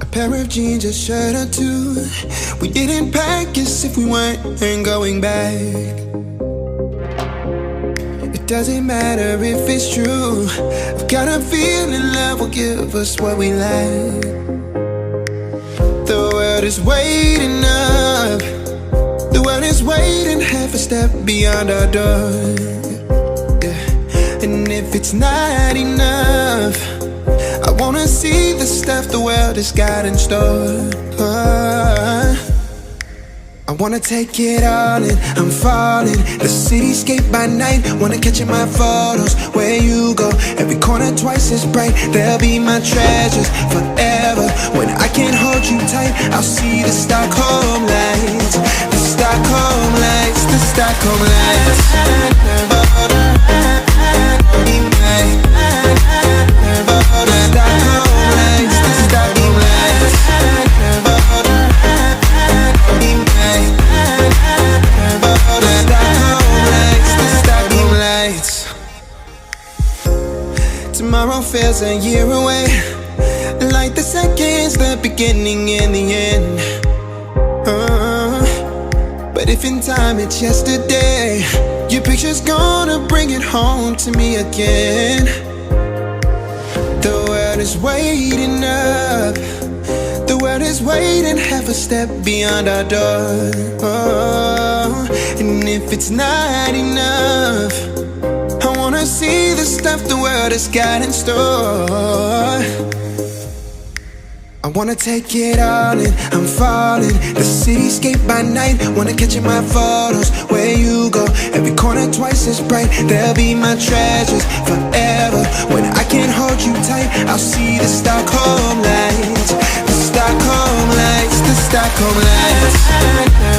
A pair of jeans, a shirt or two. We didn't pack as if we weren't going back. It doesn't matter if it's true. I've got a feeling love will give us what we lack. The world is waiting up. The world is waiting half a step beyond our door. Yeah. And if it's not enough, I wanna see the stuff the world has got in store. I wanna take it all in, I'm falling. The cityscape by night, wanna catch in my photos. Where you go, every corner twice as bright. They'll be my treasures forever. When I can't hold you tight, I'll see the Stockholm lights. The Stockholm lights, the Stockholm lights. Tomorrow feels a year away, like the seconds, the beginning and the end. But if in time it's yesterday, your picture's gonna bring it home to me again. The world is waiting up. The world is waiting half a step beyond our door. And if it's not enough, I wanna see the stuff the world has got in store. I wanna take it all in, I'm falling. The cityscape by night, wanna catch in my photos. Where you go, every corner twice as bright. They'll be my treasures forever. When I can't hold you tight, I'll see the Stockholm lights. The Stockholm lights, the Stockholm lights.